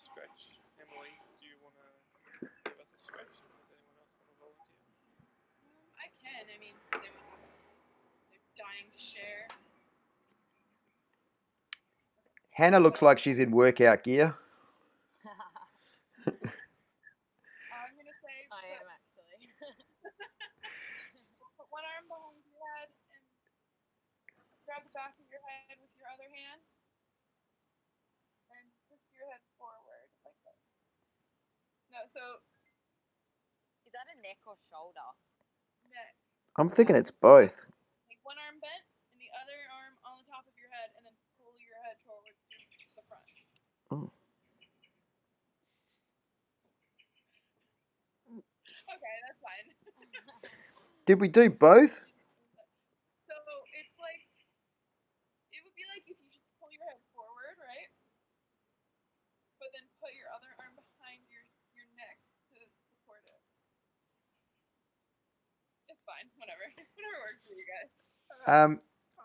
stretch. Emily, do you want to give us a stretch? Or does anyone else want to volunteer? I can. I mean, is anyone dying to share? Hannah looks like she's in workout gear. I'm going to say I am actually. put one arm behind your head and grab the back of your head with your other hand and push your head forward like this. No, so Is that a neck or shoulder? neck. I'm thinking it's both. Like one arm bent and the other arm on the top of your head, and then pull your head towards the front. Oh. Okay, that's fine. Did we do both? So it's like, it would be like if you just pull your head forward, right? But then put your other arm behind your neck to support it. It's fine, whatever. Whatever works for you guys.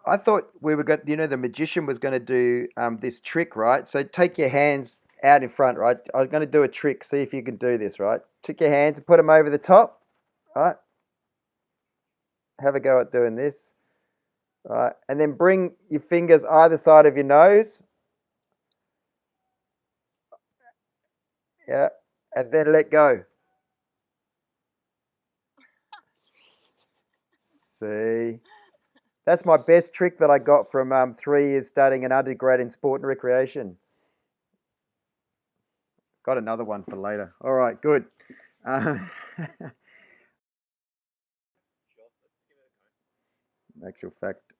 I thought we were going. The magician was going to do this trick, right? So take your hands out in front, right? I'm going to do a trick. See if you can do this, right? Take your hands and put them over the top, right? Have a go at doing this, right? And then bring your fingers either side of your nose, yeah, and then let go. See, that's my best trick that I got from 3 years studying an undergrad in sport and recreation. Got another one for later. All right, good. Actual fact,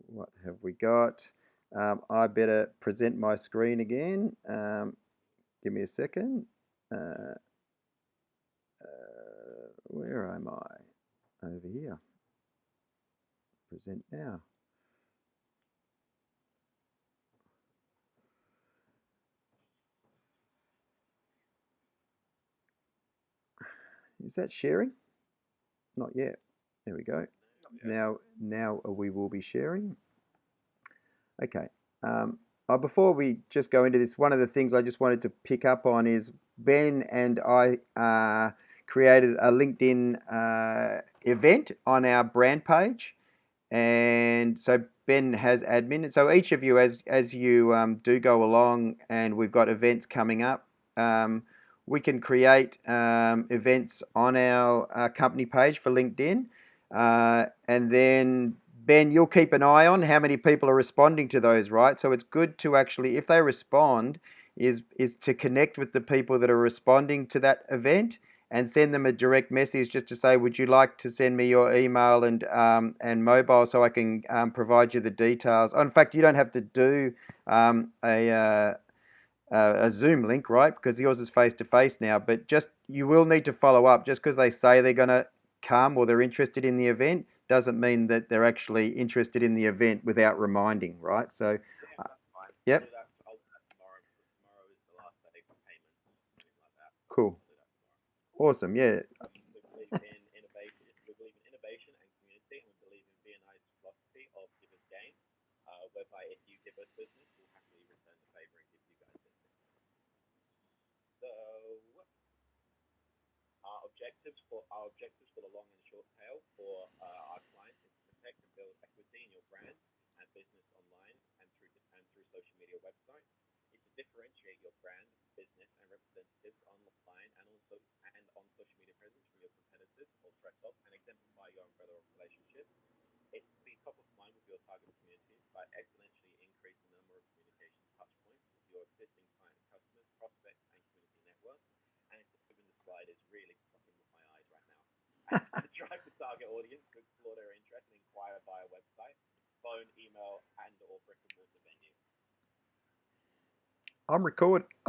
what have we got? I better present my screen again. Give me a second. Where am I? Over here. Present now. Is that sharing? Not yet. There we go. Now we will be sharing. Okay. Before we just go into this, one of the things I just wanted to pick up on is Ben and I created a LinkedIn event on our brand page, and so Ben has admin. So each of you, as you do go along, and we've got events coming up, we can create events on our company page for LinkedIn, and then Ben, you'll keep an eye on how many people are responding to those, right? So it's good to actually, if they respond, is to connect with the people that are responding to that event and send them a direct message just to say, would you like to send me your email and mobile so I can provide you the details. In fact, you don't have to do a Zoom link, right? Because yours is face-to-face now, but just you will need to follow up. Just because they say they're going to come or they're interested in the event doesn't mean that they're actually interested in the event without reminding, right? So, yep. Cool. Awesome. Yeah.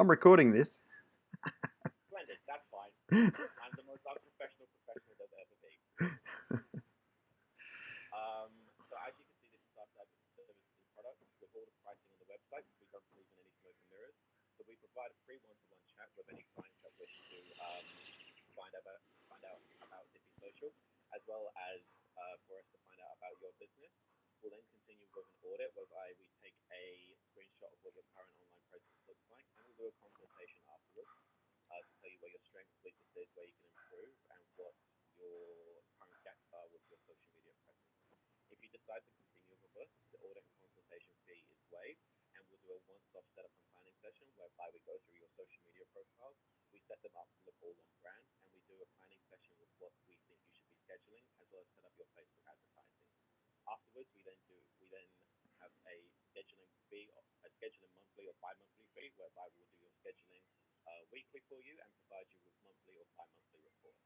I'm recording this. Splendid, that's fine. I'm the most unprofessional professional there's ever be. So as you can see, this is our services and products with all the pricing on the website. We don't believe in any smoke and mirrors. So we provide a free one-to-one chat with any clients that wish to find out about Dify Social, as well as for us to find out about your business. We'll then continue with an audit whereby we take a screenshot of what your current online presence looks like, and we'll do a strengths, weaknesses, where you can improve, and what your current gaps are with your social media presence. If you decide to continue with us, the audit and consultation fee is waived, and we'll do a one-stop setup and planning session whereby we go through your social media profiles, we set them up to look all on brand, and we do a planning session with what we think you should be scheduling, as well as set up your Facebook advertising. Afterwards, we then have a scheduling fee, a scheduling monthly or bi-monthly fee, whereby we'll do your scheduling weekly for you and provide you with monthly or bi-monthly reports.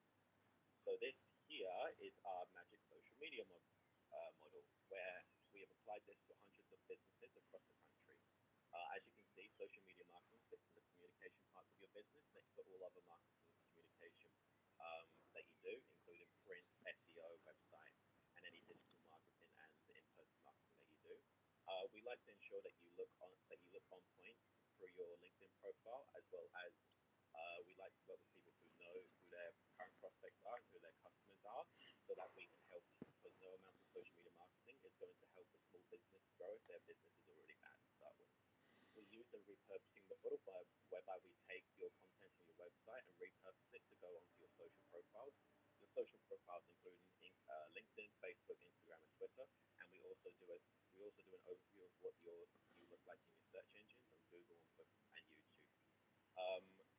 So this here is our magic social media model, where we have applied this to hundreds of businesses across the country. As you can see, social media marketing sits in the communication parts of your business next to all other marketing and communication that you do, including print, SEO, website, and any digital marketing and the in-person marketing that you do. We like to ensure that you look on point through your LinkedIn profile, as well as we like to work with people who know who their current prospects are and who their customers are, so that we can help. Because no amount of social media marketing is going to help a small business grow if their business is already bad to start with. We use a repurposing model whereby we take your content from your website and repurpose it to go onto your social profiles. Your social profiles include LinkedIn, Facebook, Instagram, and Twitter, and we also do an overview of what you look like in your search engines on Google and YouTube.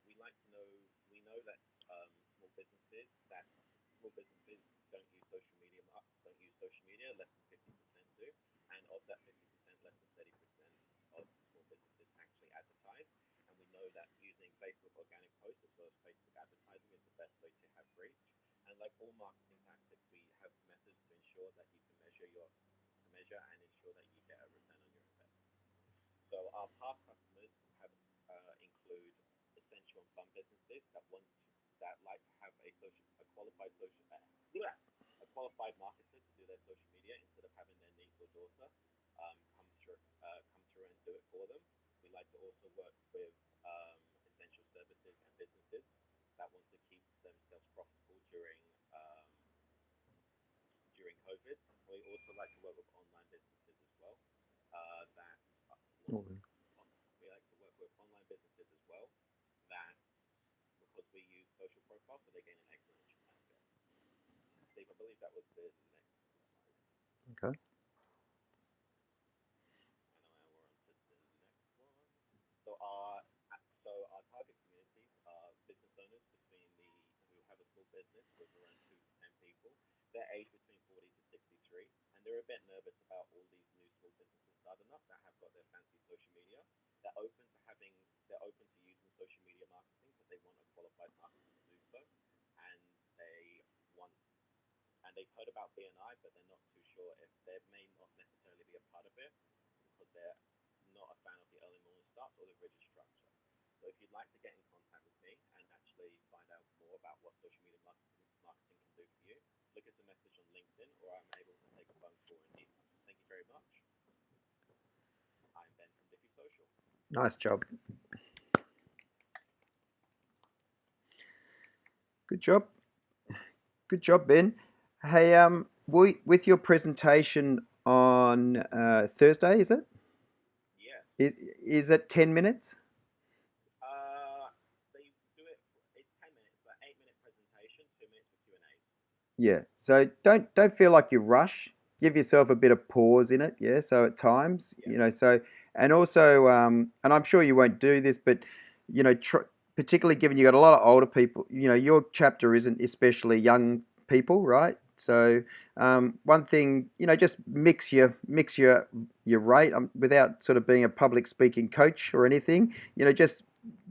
We know that small businesses don't use social media. Less than 50% do, and of that 50%, less than 30% of small businesses actually advertise. And we know that using Facebook organic posts as well as Facebook advertising is the best way to have reach. And like all marketing tactics, we have methods to ensure that you can measure and ensure that you get a return on your investment. So our past customers include essential and fun businesses that like to have a qualified marketer to do their social media instead of having their niece or daughter come through and do it for them. We like to also work with essential services and businesses that want to keep themselves profitable during COVID. We also like to work with online businesses as well. We like to work with online businesses as well that, because we use social profiles, so they gain an exponential benefit. Steve, I believe that was the next slide. Okay. And now we're on to the next one. So our target communities are business owners who have a small business with around 2 to 10 people. They're aged between 40 to 63, and they're a bit nervous about all these new small businesses starting up that have got their fancy social media. They're open to using social media marketing, but they want a qualified marketer to do so, and they've heard about BNI, but they're not too sure if they may not necessarily be a part of it because they're not a fan of the early morning starts or the rigid structure. So if you'd like to get in contact with me and actually find out more about what social media marketing can do for you, look us a message on LinkedIn, or I'm able to take a phone call and email. Thank you very much. I'm Ben from Dify Social. Nice job. Good job. Good job, Ben. Hey, with your presentation on Thursday, is it? Yeah. Is it 10 minutes? They do it. It's 10 minutes, but 8-minute presentation, 2 minutes for Q&A. Yeah. So don't feel like you rush. Give yourself a bit of pause in it. Yeah. So at times, Yeah. And also, and I'm sure you won't do this, but particularly given you got a lot of older people, your chapter isn't especially young people, right? So one thing, just mix your rate without sort of being a public speaking coach or anything. Just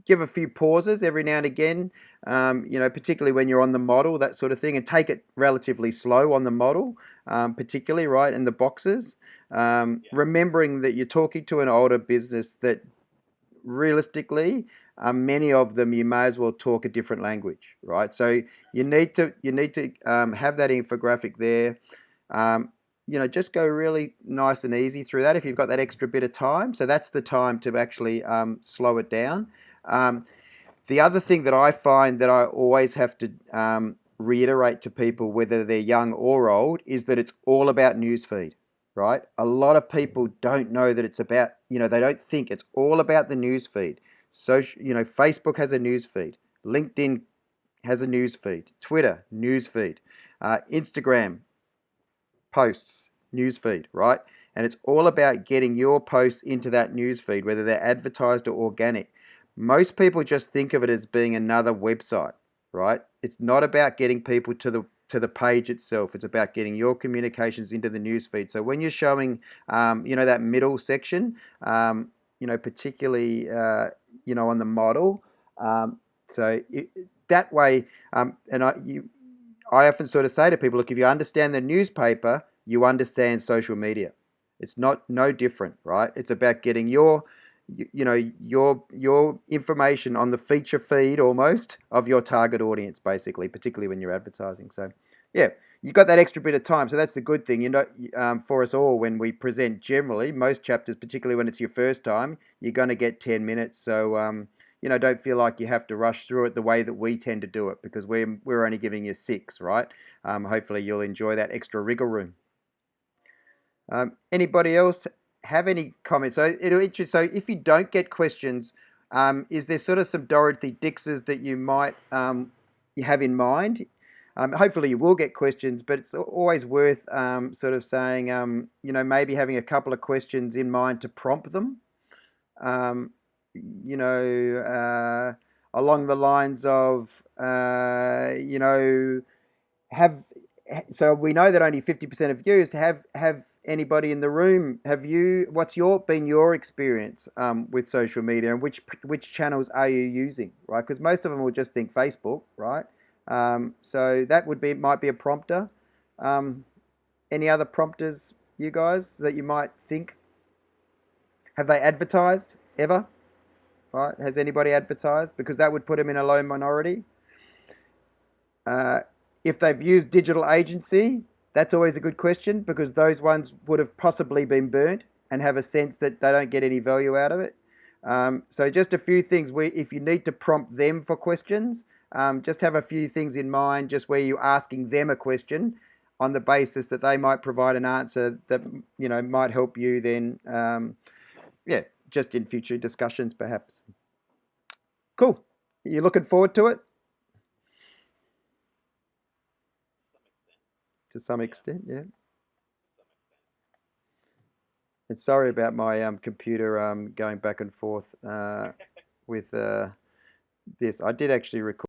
give a few pauses every now and again. Particularly when you're on the model, that sort of thing, and take it relatively slow on the model, particularly right in the boxes. Remembering that you're talking to an older business that realistically, many of them you may as well talk a different language, right? So you need to have that infographic there. Just go really nice and easy through that if you've got that extra bit of time. So that's the time to actually slow it down. The other thing that I find that I always have to reiterate to people, whether they're young or old, is that it's all about newsfeed. Right? A lot of people don't know that it's about, they don't think it's all about the news feed. So, Facebook has a news feed. LinkedIn has a news feed. Twitter, news feed. Instagram, posts, news feed, right? And it's all about getting your posts into that news feed, whether they're advertised or organic. Most people just think of it as being another website, right? It's not about getting people to the page itself. It's about getting your communications into the news feed. So when you're showing, that middle section, particularly, on the model, that way, I often sort of say to people, look, if you understand the newspaper, you understand social media. It's no different, right? It's about getting your information on the feature feed almost of your target audience, basically, particularly when you're advertising. So, yeah, you got that extra bit of time. So that's the good thing, for us all when we present generally, most chapters, particularly when it's your first time, you're going to get 10 minutes. So, don't feel like you have to rush through it the way that we tend to do it because we're only giving you 6, right? Hopefully you'll enjoy that extra wriggle room. Anybody else have any comments? So if you don't get questions, is there sort of some Dorothy Dixes that you might you have in mind? Hopefully you will get questions, but it's always worth sort of saying, maybe having a couple of questions in mind to prompt them. Along the lines of, so we know that only 50% have used. Have anybody in the room? What's been your experience with social media, and which channels are you using? Right, because most of them will just think Facebook, right? So that might be a prompter. Any other prompters, you guys, that you might think? Have they advertised ever? Right? Has anybody advertised? Because that would put them in a low minority. If they've used digital agency, that's always a good question because those ones would have possibly been burnt and have a sense that they don't get any value out of it. So just a few things if you need to prompt them for questions, just have a few things in mind just where you're asking them a question on the basis that they might provide an answer that might help you then, just in future discussions perhaps. Cool. You looking forward to it? To some extent, yeah. And sorry about my computer going back and forth with this. I did actually record